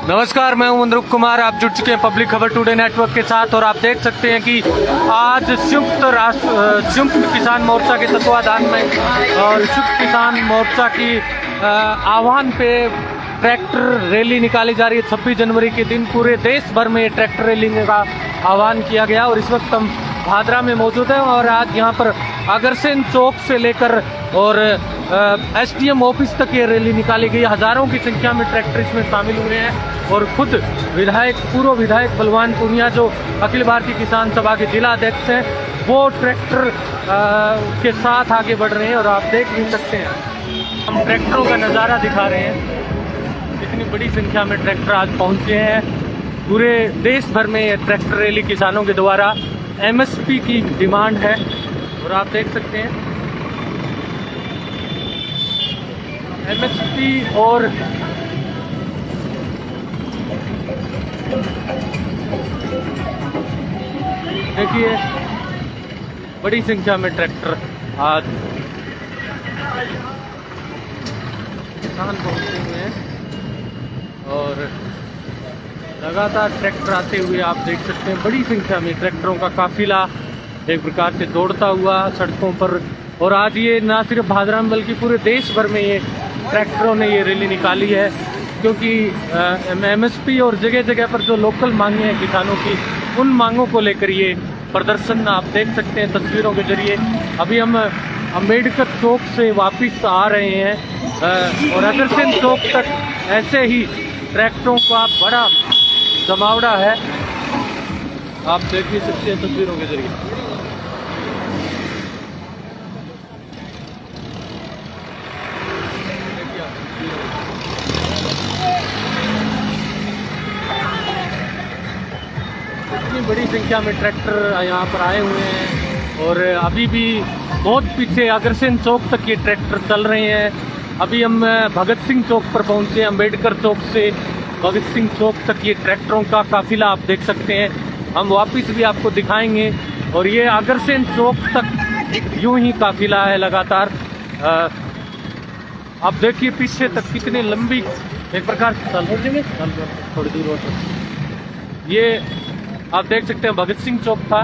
नमस्कार, मैं हूं अनुरूप कुमार। आप जुड़ चुके हैं पब्लिक खबर टुडे नेटवर्क के साथ और आप देख सकते हैं कि आज संयुक्त किसान मोर्चा के तत्वाधान में और संयुक्त किसान मोर्चा की आह्वान पे ट्रैक्टर रैली निकाली जा रही है। 26 जनवरी के दिन पूरे देश भर में ट्रैक्टर रैली का आह्वान किया गया और इस वक्त हम भादरा में मौजूद हैं और आज यहाँ पर अग्रसेन चौक से लेकर और एसडीएम ऑफिस तक ये रैली निकाली गई। हजारों की संख्या में ट्रैक्टर इसमें शामिल हुए हैं और खुद पूर्व विधायक बलवान पूनिया जो अखिल भारतीय किसान सभा के जिला अध्यक्ष हैं, वो ट्रैक्टर के साथ आगे बढ़ रहे हैं और आप देख भी सकते हैं। हम ट्रैक्टरों का नज़ारा दिखा रहे हैं, इतनी बड़ी संख्या में ट्रैक्टर आज पहुँचे हैं। पूरे देश भर में ये ट्रैक्टर रैली किसानों के द्वारा एमएसपी की डिमांड है और आप देख सकते हैं एमएसपी और देखिए बड़ी संख्या में ट्रैक्टर आज किसान पहुंचे हुए हैं और लगातार ट्रैक्टर आते हुए आप देख सकते हैं। बड़ी संख्या में ट्रैक्टरों का काफिला एक प्रकार से दौड़ता हुआ सड़कों पर और आज ये ना सिर्फ भादरा में बल्कि पूरे देश भर में ये ट्रैक्टरों ने ये रैली निकाली है, क्योंकि एमएसपी और जगह जगह पर जो लोकल मांगे हैं किसानों की, उन मांगों को लेकर ये प्रदर्शन आप देख सकते हैं तस्वीरों के जरिए। अभी हम अम्बेडकर चौक से वापस आ रहे हैं और अग्रसेन चौक तक ऐसे ही ट्रैक्टरों का बड़ा जमावड़ा है, आप देख भी सकते हैं तस्वीरों के जरिए। इतनी बड़ी संख्या में ट्रैक्टर यहाँ पर आए हुए हैं और अभी भी बहुत पीछे अग्रसेन चौक तक ये ट्रैक्टर चल रहे हैं। अभी हम भगत सिंह चौक पर पहुँचे, अम्बेडकर चौक से भगत सिंह चौक तक ये ट्रैक्टरों का काफिला आप देख सकते हैं। हम वापस भी आपको दिखाएंगे और ये अग्रसेन चौक तक यूं ही काफिला है लगातार। आप देखिए पीछे तक कितनी लंबी एक प्रकार से थोड़ी दूर हो ये आप देख सकते हैं भगत सिंह चौक था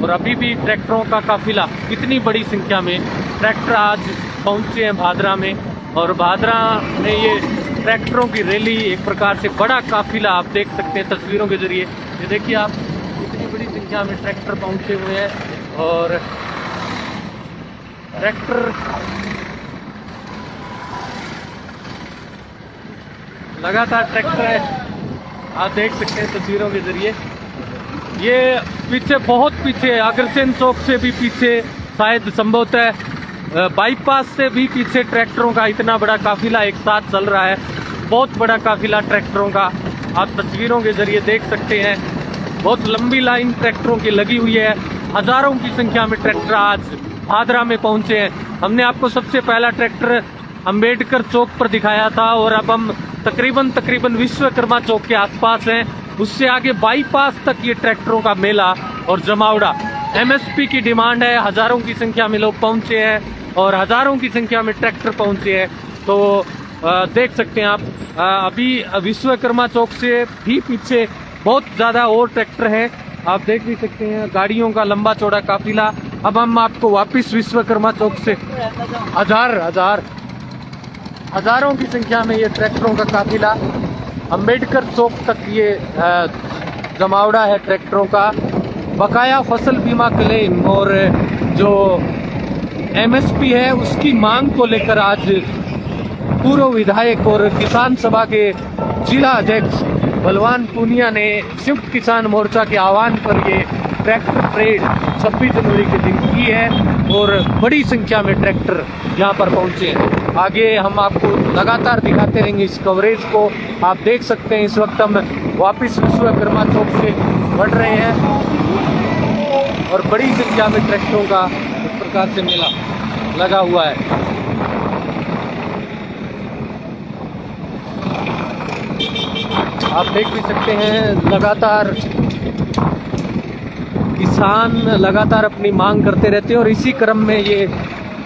और अभी भी ट्रैक्टरों का काफिला कितनी बड़ी संख्या में ट्रैक्टर आज पहुंचे हैं भादरा में और भादरा में ये ट्रैक्टरों की रैली एक प्रकार से बड़ा काफिला आप देख सकते हैं तस्वीरों के जरिए। ये देखिए आप इतनी बड़ी संख्या में ट्रैक्टर पहुंचे हुए हैं और ट्रैक्टर लगातार ट्रैक्टर है, आप देख सकते हैं तस्वीरों के जरिए। ये पीछे बहुत पीछे अग्रसेन चौक से भी पीछे, शायद संभवतः बाईपास से भी पीछे ट्रैक्टरों का इतना बड़ा काफिला एक साथ चल रहा है। बहुत बड़ा काफिला ट्रैक्टरों का आप तस्वीरों के जरिए देख सकते हैं। बहुत लंबी लाइन ट्रैक्टरों की लगी हुई है। हजारों की संख्या में ट्रैक्टर आज भादरा में पहुंचे हैं। हमने आपको सबसे पहला ट्रैक्टर अम्बेडकर चौक पर दिखाया था और अब हम तकरीबन विश्वकर्मा चौक के आसपास हैं। उससे आगे बाईपास तक ये ट्रैक्टरों का मेला और जमावड़ा। एमएसपी की डिमांड है, हजारों की संख्या में लोग पहुंचे हैं और हजारों की संख्या में ट्रैक्टर पहुंचे हैं। तो देख सकते हैं आप अभी विश्वकर्मा चौक से भी पीछे बहुत ज़्यादा और ट्रैक्टर हैं, आप देख भी सकते हैं गाड़ियों का लंबा चौड़ा काफिला। अब हम आपको वापस विश्वकर्मा चौक से हजारों की संख्या में ये ट्रैक्टरों का काफिला अम्बेडकर चौक तक ये जमावड़ा है ट्रैक्टरों का। बकाया फसल बीमा क्लेम और जो एमएसपी है उसकी मांग को लेकर आज पूर्व विधायक और किसान सभा के जिला अध्यक्ष बलवान पूनिया ने संयुक्त किसान मोर्चा के आह्वान पर ये ट्रैक्टर परेड 26 जनवरी के दिन की है और बड़ी संख्या में ट्रैक्टर यहाँ पर पहुँचे हैं। आगे हम आपको लगातार दिखाते रहेंगे इस कवरेज को। आप देख सकते हैं इस वक्त हम वापस विश्वकर्मा चौक से बढ़ रहे हैं और बड़ी संख्या में ट्रैक्टरों का इस प्रकार से मेला लगा हुआ है। आप देख भी सकते हैं लगातार किसान लगातार अपनी मांग करते रहते हैं और इसी क्रम में ये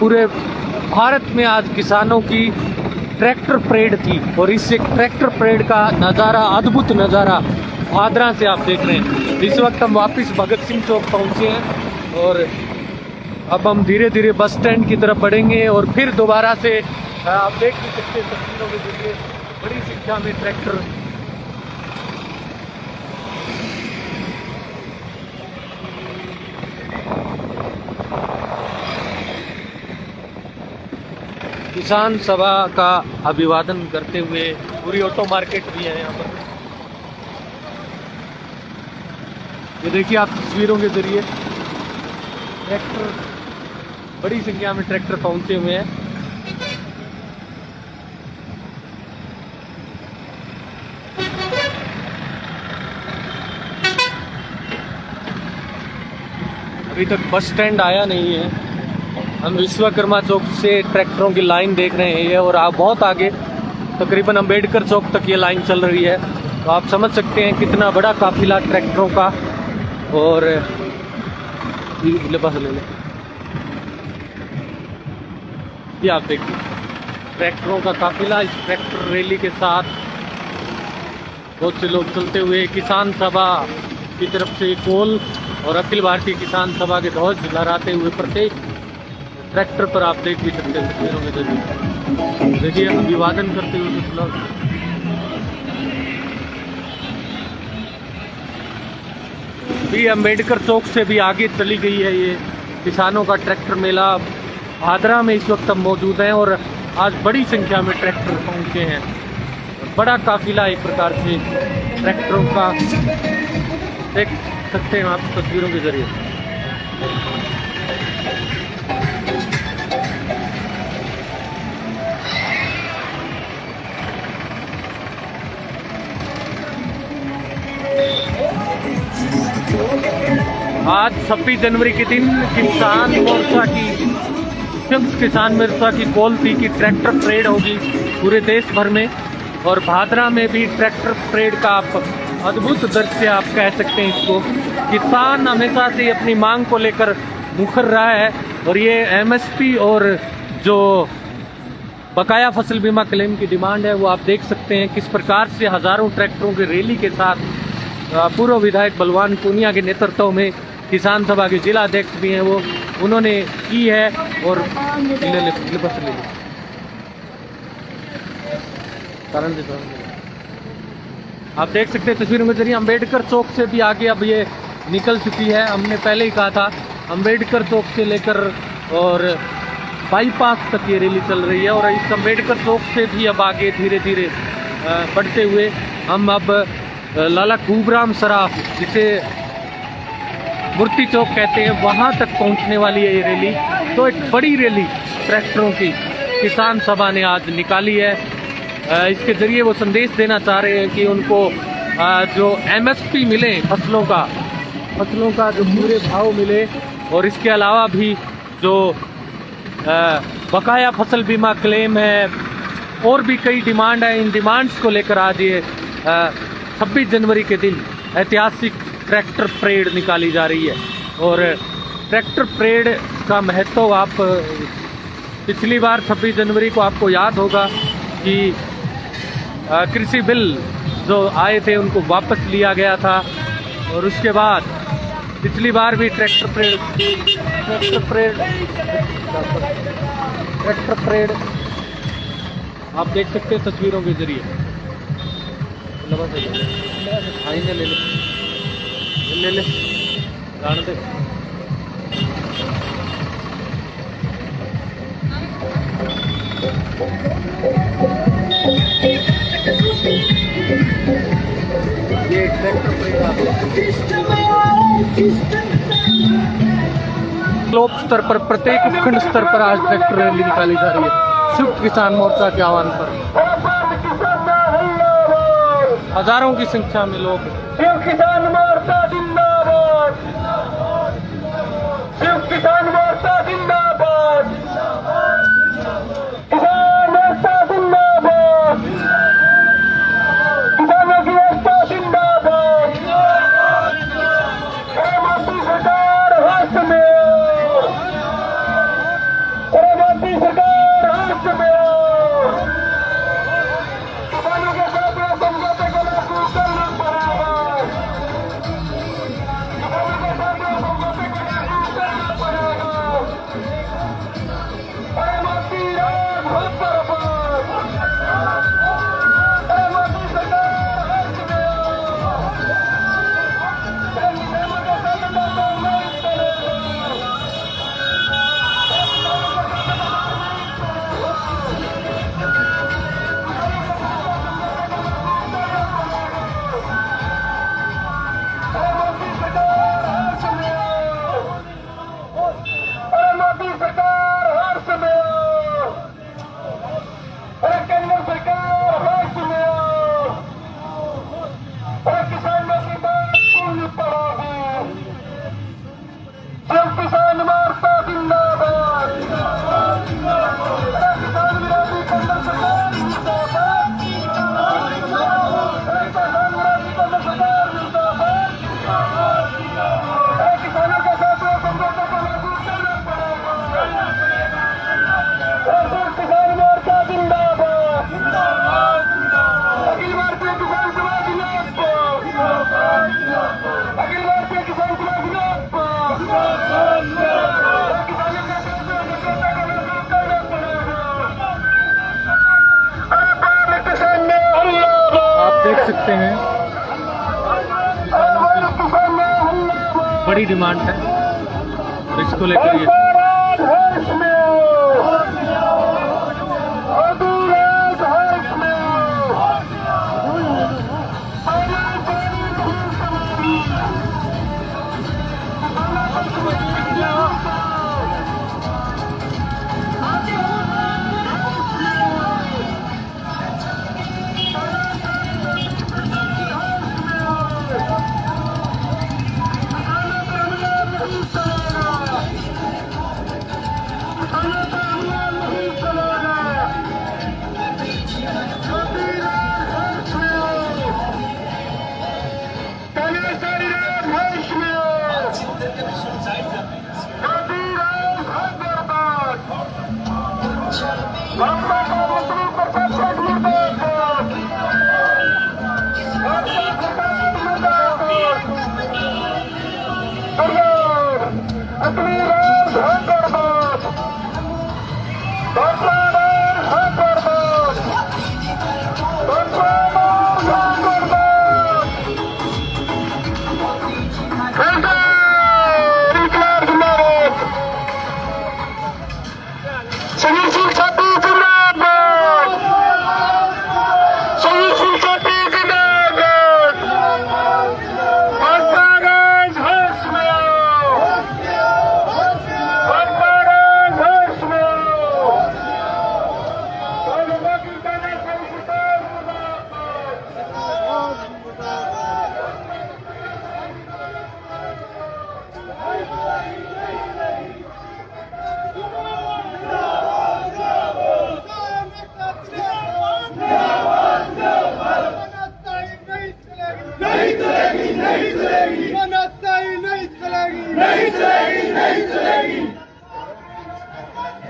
पूरे भारत में आज किसानों की ट्रैक्टर परेड थी और इस एक ट्रैक्टर परेड का नज़ारा, अद्भुत नज़ारा भादरा से आप देख रहे हैं। इस वक्त हम वापस भगत सिंह चौक पहुंचे हैं और अब हम धीरे धीरे बस स्टैंड की तरफ बढ़ेंगे और फिर दोबारा से आप देख भी सकते हैं तस्वीरों के जरिए बड़ी संख्या में ट्रैक्टर किसान सभा का अभिवादन करते हुए, पूरी ऑटो मार्केट भी है यहाँ पर। ये देखिए आप तस्वीरों के जरिए ट्रैक्टर, बड़ी संख्या में ट्रैक्टर पहुंचे हुए हैं। अभी तक बस स्टैंड आया नहीं है। हम विश्वकर्मा चौक से ट्रैक्टरों की लाइन देख रहे हैं और आप बहुत आगे तकरीबन अंबेडकर चौक तक ये लाइन चल रही है। तो आप समझ सकते हैं कितना बड़ा काफिला ट्रैक्टरों का। और बस ले लें, ये आप देखिए ट्रैक्टरों का काफिला इस ट्रैक्टर रैली के साथ बहुत से लोग चलते हुए किसान सभा की तरफ से कोल और अखिल भारतीय किसान सभा के ध्वज लहराते हुए प्रत्येक ट्रैक्टर पर आप देख भी सकते हैं तस्वीरों के जरिए। देखिए अभिवादन करते हुए कुछ लोग। भी अम्बेडकर चौक से भी आगे चली गई है ये किसानों का ट्रैक्टर मेला। भादरा में इस वक्त हम मौजूद हैं और आज बड़ी संख्या में ट्रैक्टर पहुंचे हैं। बड़ा काफिला एक प्रकार से ट्रैक्टरों का देख सकते हैं आप तस्वीरों के जरिए। आज 26 जनवरी के दिन किसान मोर्चा की, संयुक्त किसान मोर्चा की कॉल थी कि ट्रैक्टर परेड होगी पूरे देश भर में। और भादरा में भी ट्रैक्टर परेड का आप अद्भुत दृश्य आप कह सकते हैं इसको। किसान हमेशा से अपनी मांग को लेकर मुखर रहा है और ये एमएसपी और जो बकाया फसल बीमा क्लेम की डिमांड है वो आप देख सकते हैं किस प्रकार से हजारों ट्रैक्टरों की रैली के साथ पूर्व विधायक बलवान पूनिया के नेतृत्व में किसान सभा के जिला अध्यक्ष भी हैं वो, उन्होंने की है। और आप देख सकते हैं तस्वीरों के जरिए अम्बेडकर चौक से भी आगे अब ये निकल चुकी है। हमने पहले ही कहा था अम्बेडकर चौक से लेकर और बाईपास तक ये रैली चल रही है और इस अम्बेडकर चौक से भी अब आगे धीरे धीरे बढ़ते हुए हम अब लाला खूबराम सराफ, जिसे मूर्ति चौक कहते हैं, वहाँ तक पहुँचने वाली है ये रैली। तो एक बड़ी रैली ट्रैक्टरों की किसान सभा ने आज निकाली है। इसके जरिए वो संदेश देना चाह रहे हैं कि उनको जो एमएसपी मिले फसलों का जो पूरे भाव मिले और इसके अलावा भी जो बकाया फसल बीमा क्लेम है और भी कई डिमांड है। इन डिमांड्स को लेकर आज ये 26 जनवरी के दिन ऐतिहासिक ट्रैक्टर परेड निकाली जा रही है। और ट्रैक्टर परेड का महत्व आप पिछली बार 26 जनवरी को आपको याद होगा कि कृषि बिल जो आए थे उनको वापस लिया गया था और उसके बाद पिछली बार भी ट्रैक्टर परेड आप देख सकते हैं तस्वीरों के जरिए। ले जान दे। ये लोक स्तर पर, प्रत्येक उपखंड स्तर पर आज ट्रैक्टर रैली निकाली जा रही है संयुक्त किसान मोर्चा के आह्वान पर। हजारों की संख्या में लोग। किसान मोर्चा जिंदाबाद, किसान मोर्चा जिंदाबाद, किसान मोर्चा जिंदाबाद, किसानों की एकता जिंदाबाद। मोदी सरकार हाथ में, मोदी सरकार हाथ में। देख सकते हैं बड़ी डिमांड है और इसको लेकर ये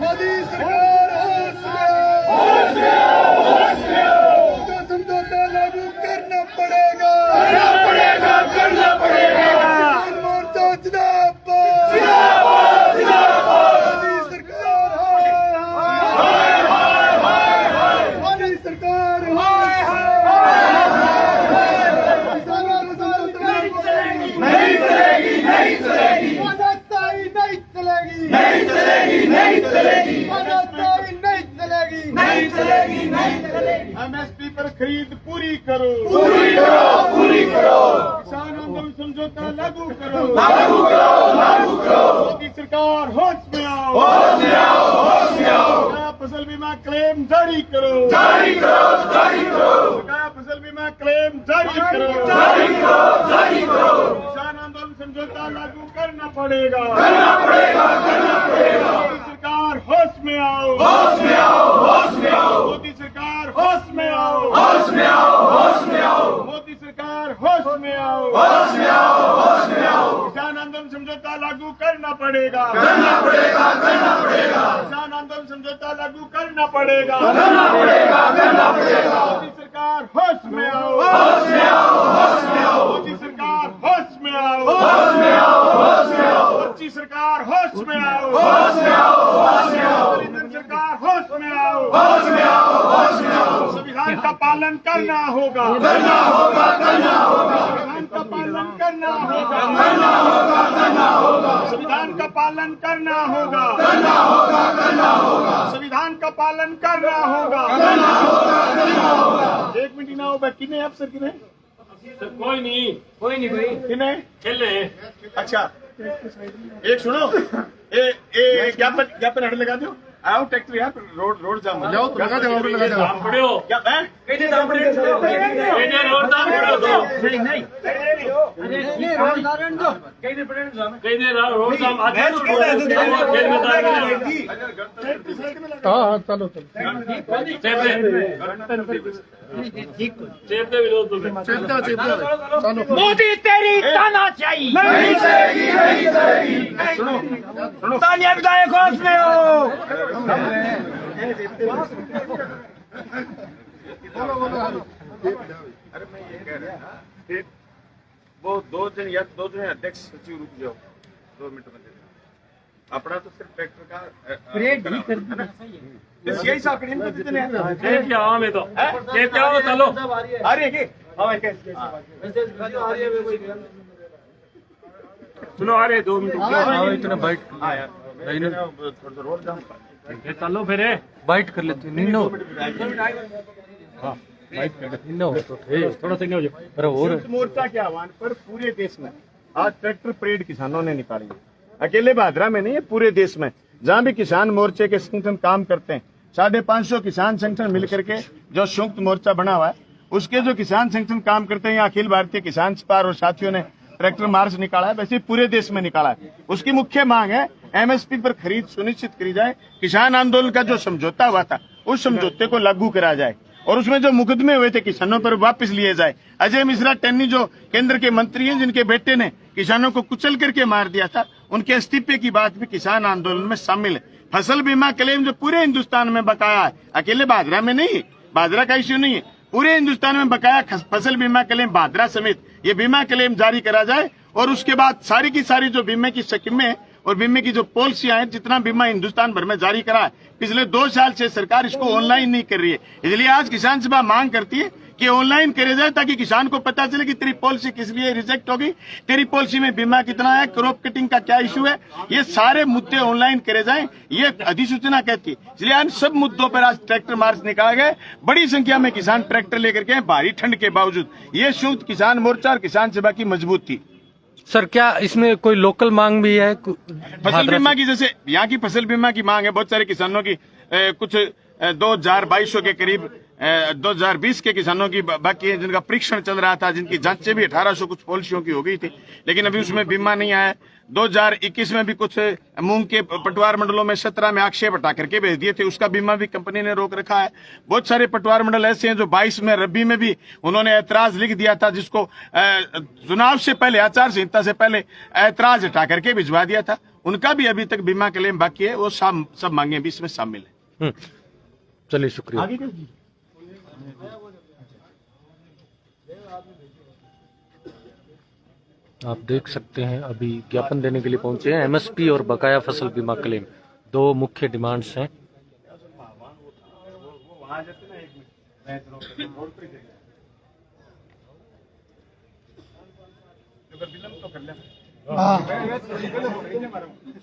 मोदी सरकार समझौता लागू करना पड़ेगा किसान मोर्चा जिंदाबाद मोदी सरकार किसानों को समझौता नहीं चलेगी एमएसपी पर खरीद पूरी करो किसान आंदोलन समझौता लागू करो मोदी सरकार होश में आओ नया फसल बीमा क्लेम जारी करो नया फसल बीमा क्लेम जारी करो किसान आंदोलन समझौता लागू करना पड़ेगा मोदी सरकार होश में आओ मोदी सरकार होश में आओ मोदी सरकार होश में आओ किसान आंदोलन समझौता लागू करना पड़ेगा किसान आंदोलन समझौता लागू करना पड़ेगा मोदी सरकार होश में आओ मोदी सरकार होश में आओ मोदी सरकार होश में आओ सरकार होश में आओ संविधान का पालन करना होगा संविधान का पालन करना होगा संविधान का पालन करना होगा संविधान का पालन करना होगा 1 मिनट ना हो बाकी नहीं अफसर किने कोई नहीं किने खेले अच्छा एक सुनो ए ज्ञापन हट लगा दो आओ ट्रैक्टर यार रोड जाम जाओ तो लगा दो दाम पड़ियो क्या है कहने दाम पड़ियो कहने रोड दाम पड़ियो तो नहीं रोड दाम दो कहने रोड दाम आज खेल में दाम हां चलो चेप दे विरोध तो चलो मोदी तेरी तानाशाही नहीं चलेगी सुनो तानिया विधायक होश में हो अरे मैं ये कह रहा था वो 2 दिन अध्यक्ष सचिव रुक जाओ 2 मिनट में अपना तो सिर्फ ट्रैक्टर का रेट भी कर यही साकड़ी में कितने चेप क्या में तो चेप क्या चलो आ रही है सुनो आ रहे 2 मिनट इतना बाइट रोड जाम चलो फिर बाइट कर लेते नीनो हाँ बाइट कर नीनो तो थोड़ा सा हो जाए पर और संयुक्त मोर्चा के आह्वान पर पूरे देश में आज ट्रैक्टर परेड किसानों ने निकाली है। अकेले भादरा में नहीं है, पूरे देश में जहां भी किसान मोर्चे के संगठन काम करते हैं 550 किसान संगठन मिलकर के जो संयुक्त मोर्चा बना हुआ है उसके जो किसान संगठन काम करते हैं, अखिल भारतीय किसान सभा और साथियों ने ट्रैक्टर मार्च निकाला है, वैसे पूरे देश में निकाला है। उसकी मुख्य मांग है एमएसपी पर खरीद सुनिश्चित करी जाए, किसान आंदोलन का जो समझौता हुआ था उस समझौते को लागू करा जाए और उसमें जो मुकदमे हुए थे किसानों पर वापस लिए जाए। अजय मिश्रा टन्नी जो केंद्र के मंत्री हैं जिनके बेटे ने किसानों को कुचल करके मार दिया था, उनके इस्तीफे की बात भी किसान आंदोलन में शामिल है। फसल बीमा क्लेम जो पूरे हिंदुस्तान में बकाया है, अकेले भादरा में नहीं, भादरा का इश्यू नहीं है, पूरे हिंदुस्तान में बकाया फसल बीमा क्लेम भादरा समेत ये बीमा क्लेम जारी करा जाए और उसके बाद सारी की सारी जो बीमे की स्कीमें और बीमे की जो पॉलिसियां हैं, जितना बीमा हिंदुस्तान भर में जारी करा है पिछले 2 साल से सरकार इसको ऑनलाइन नहीं कर रही है। इसलिए आज किसान सभा मांग करती है कि ऑनलाइन करे जाए ताकि किसान को पता चले कि तेरी पॉलिसी किस लिए रिजेक्ट होगी, तेरी पॉलिसी में बीमा कितना है, क्रॉप कटिंग का क्या इशू है, ये सारे मुद्दे ऑनलाइन करे जाएं, ये अधिसूचना कहती है। इसलिए इन सब मुद्दों पर आज ट्रैक्टर मार्च निकाला गया। बड़ी संख्या में किसान ट्रैक्टर लेकर के भारी ठंड के बावजूद ये संयुक्त किसान मोर्चा और किसान सभा की मजबूत थी। सर क्या इसमें कोई लोकल मांग भी है? फसल बीमा की, जैसे यहाँ की फसल बीमा की मांग है बहुत सारे किसानों की, कुछ 2200 के करीब 2020 के किसानों की बाकी है जिनका परीक्षण चल रहा था, जिनकी जांचें भी 1800 कुछ पॉलिसियों की हो गई थी, लेकिन अभी उसमें बीमा नहीं आया। 2021 में भी कुछ मूंग के पटवार मंडलों में 17 में आक्षेप हटा करके भेज दिए थे, उसका बीमा भी कंपनी ने रोक रखा है। बहुत सारे पटवार मंडल ऐसे हैं जो 22 में रबी में भी उन्होंने ऐतराज लिख दिया था, जिसको चुनाव से पहले, आचार संहिता से पहले ऐतराज हटा करके भिजवा दिया था, उनका भी अभी तक बीमा क्लेम बाकी है। वो सब मांगे भी इसमें शामिल है। चलिए शुक्रिया। आप देख सकते हैं अभी ज्ञापन देने के लिए पहुंचे हैं। एमएसपी और बकाया फसल बीमा क्लेम 2 मुख्य डिमांड्स हैं।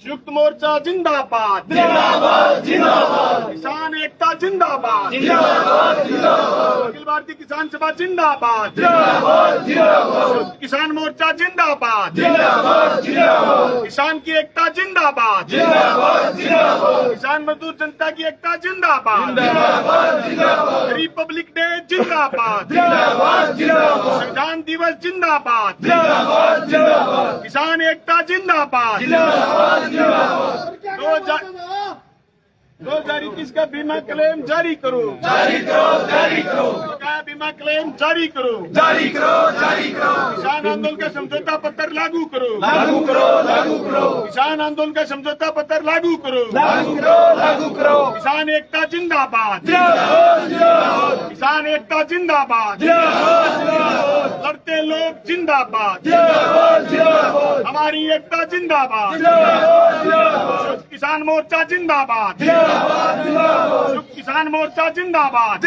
संयुक्त मोर्चा जिंदाबाद, जिंदाबाद, जिंदाबाद, किसान एकता जिंदाबाद, जिंदाबाद, जिंदाबाद, अखिल भारतीय किसान सभा जिंदाबाद, जिंदाबाद, जिंदाबाद, किसान मोर्चा जिंदाबाद, जिंदाबाद, जिंदाबाद, किसान की एकता जिंदाबाद, जिंदाबाद, जिंदाबाद, किसान मजदूर जनता की एकता जिंदाबाद, जिंदाबाद, जिंदाबाद, रिपब्लिक डे जिंदाबाद, जिंदाबाद, जिंदाबाद, संविधान दिवस जिंदाबाद, जिंदाबाद, जिंदाबाद, किसान एकता जिंदाबाद, जिंदाबाद, जिंदाबाद, 2021 का बीमा क्लेम जारी करो, जारी करो, जारी करो, बकाया बीमा क्लेम जारी करो, जारी करो, जारी करो, किसान आंदोलन का समझौता पत्र लागू करो, लागू करो, लागू करो, किसान आंदोलन का समझौता पत्र लागू करो, लागू करो, लागू करो, किसान एकता जिंदाबाद, जिंदाबाद, जिंदाबाद, किसान एकता जिंदाबाद, जिंदाबाद, जिंदाबाद, लड़ते लोग जिंदाबाद, जिंदाबाद, जिंदाबाद, हमारी एकता जिंदाबाद, जिंदाबाद, जिंदाबाद, किसान मोर्चा जिंदाबाद, संयुक्त किसान मोर्चा जिंदाबाद,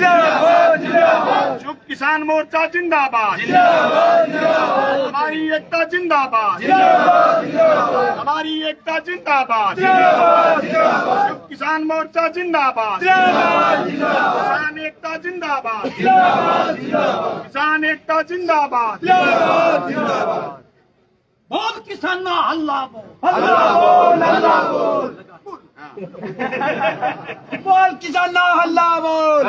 संयुक्त किसान मोर्चा जिंदाबाद, हमारी एकता जिंदाबाद, हमारी एकता जिंदाबाद, संयुक्त किसान मोर्चा जिंदाबाद, किसान एकता जिंदाबाद, किसान एकता जिंदाबाद, बोल किसाना हल्ला बोल, बोल किसाना हल्ला बोल,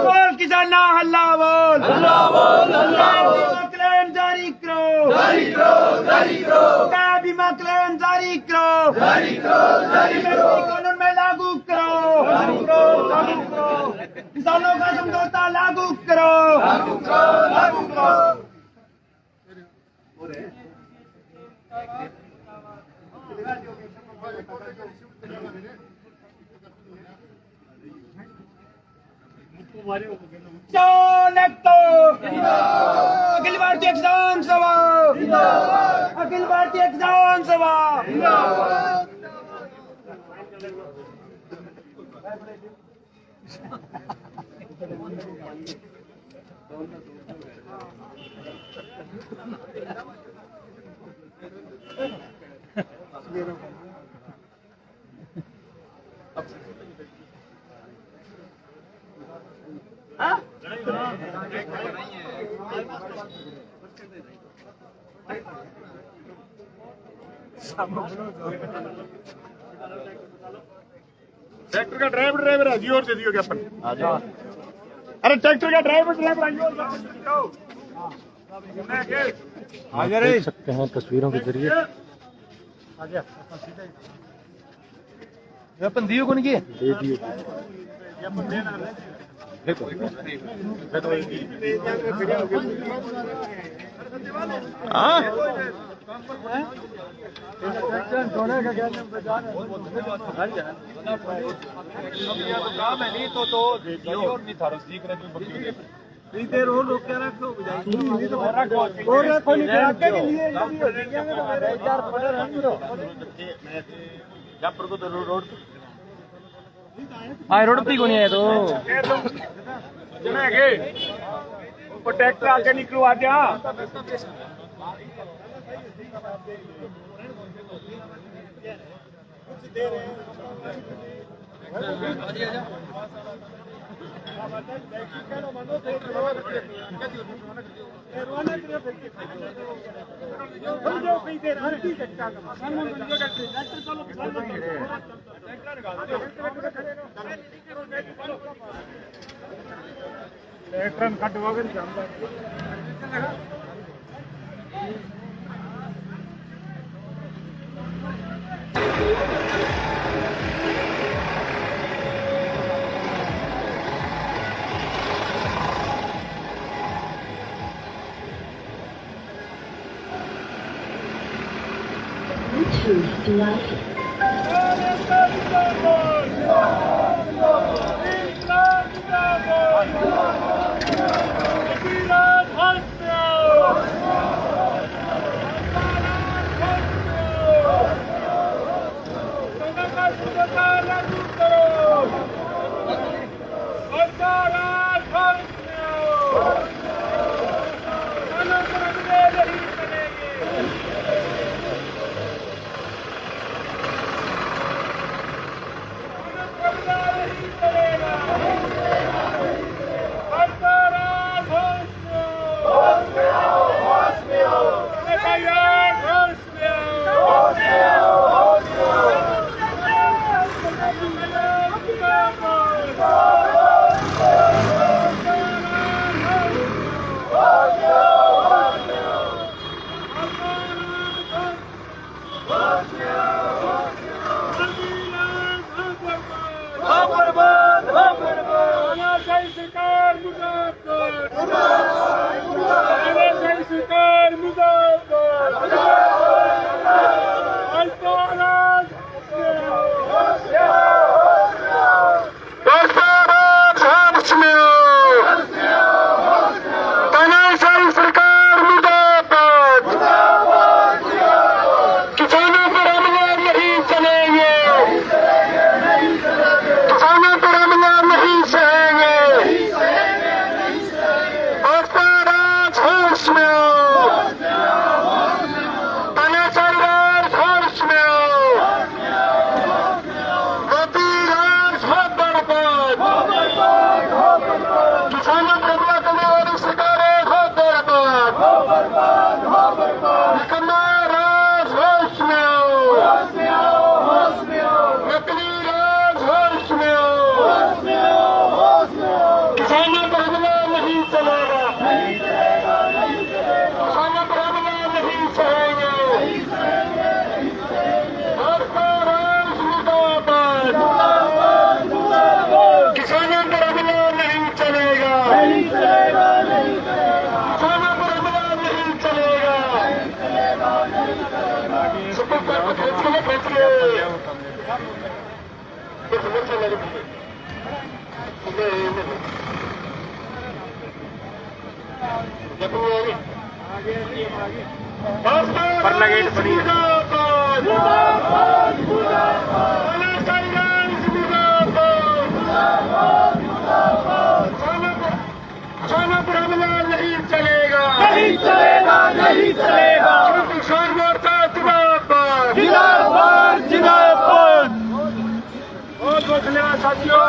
बोल किसाना हल्ला बोल, बीमा क्लेम जारी करो, जारी करो, जारी करो, बीमा क्लेम जारी करो, जारी करो, जारी करो, कानून में लागू करो, लागू करो, लागू करो, किसानों का समझौता लागू करो, लागू करो, लागू करो। अखिल भारतीय किसान सभा, अखिल भारतीय किसान सभा, ट्रैक्टर का ड्राइवर आइए और दे दियो ज्ञापन। अरे ट्रैक्टर का ड्राइवर आइए और आप देख सकते हैं तस्वीरों के जरिए ज्ञापन दियो कौन किए दे दियो। काम है नहीं तो और नहीं था सीख रहे तुम देर और लोग क्या रखो और रखो नहीं आगे के लिए चार पड़े जापर को तो रोड रोड पे को नहीं है तो ट्रैक्टर आगे निकलो आ जा। परला गेट बनी है। सोनापुर नहीं चलेगा। किसान मोर्चा जिंदाबाद जिंदाबाद जिंदाबाद। बहुत बहुत धन्यवाद साथियों।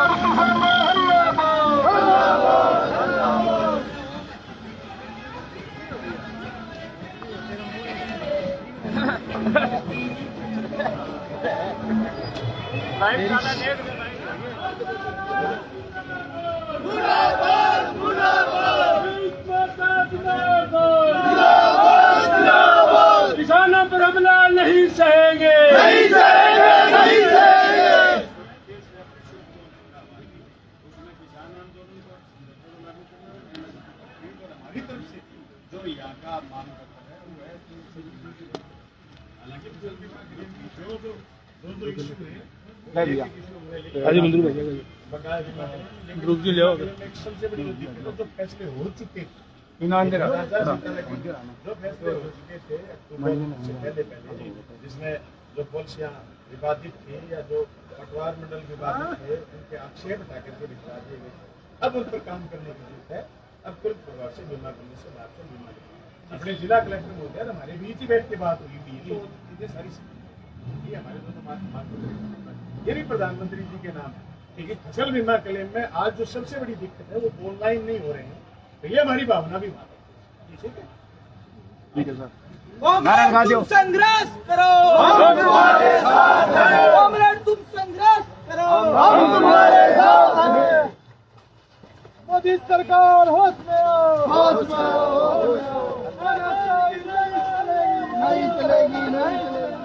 किसानों पर हमला नहीं सहेंगे, नहीं सहेंगे, नहीं सहेंगे। हमारी तरफ से जो यहाँ का मांग करता है वो है हालांकि जो इशू है बकाया सबसे बड़ी दिक्कत जो फैसले हो चुके जो फैसले हो चुके थे से पहले जिसमें जो पॉलिसियां विवादित थी या जो पटवार मंडल विवादित थे उनके आक्षेप हटा करके भिजवा दिए गए। अब उन पर काम करने की जरूरत है। अब कुल परिवार से बीमा करने से बात से बीमा अपने जिला कलेक्टर महोदय हमारे बीच ही बैठ के बात हुई थी तो चीजें सारी ये हमारे दोनों मांग ये भी प्रधानमंत्री जी के नाम है क्योंकि फसल बीमा क्लेम में आज जो सबसे बड़ी दिक्कत है वो ऑनलाइन नहीं हो रहे हैं तो ये हमारी भावना भी माने। ठीक है सर। तुम संघर्ष करो, हम तुम्हारे साथ हैं। कॉमरेड तुम संघर्ष करो, हम तुम्हारे साथ हैं। मोदी सरकार होश में आओ, होश में आओ, नहीं चलेगी, नहीं चलेगी।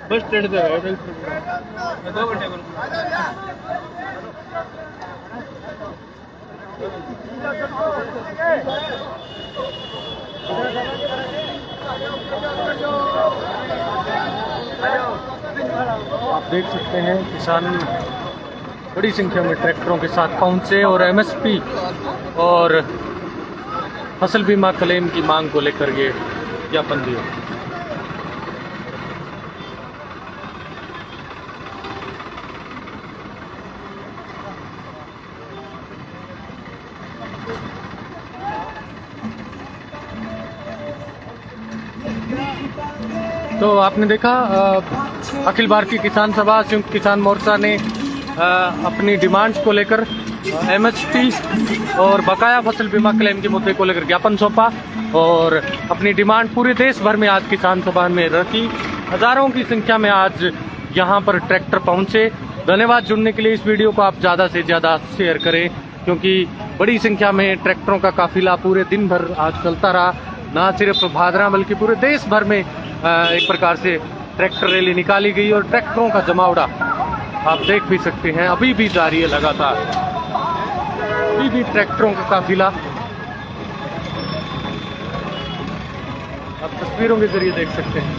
बस स्टैंड से 2 घंटे आप देख सकते हैं किसान बड़ी संख्या में ट्रैक्टरों के साथ पहुंचे और एमएसपी और फसल बीमा क्लेम की मांग को लेकर ये ज्ञापन दिया। तो आपने देखा अखिल भारतीय किसान सभा संयुक्त किसान मोर्चा ने अपनी डिमांड्स को लेकर एमएसपी और बकाया फसल बीमा क्लेम के मुद्दे को लेकर ज्ञापन सौंपा और अपनी डिमांड पूरे देश भर में आज किसान सभा में रखी। हजारों की संख्या में आज यहां पर ट्रैक्टर पहुंचे। धन्यवाद जुड़ने के लिए। इस वीडियो को आप ज़्यादा से ज़्यादा शेयर करें क्योंकि बड़ी संख्या में ट्रैक्टरों का काफिला पूरे दिन भर आज चलता रहा। न सिर्फ भादरा बल्कि पूरे देश भर में एक प्रकार से ट्रैक्टर रैली निकाली गई और ट्रैक्टरों का जमावड़ा आप देख भी सकते हैं अभी भी जारी है लगातार। अभी भी ट्रैक्टरों का काफिला आप तस्वीरों के जरिए देख सकते हैं।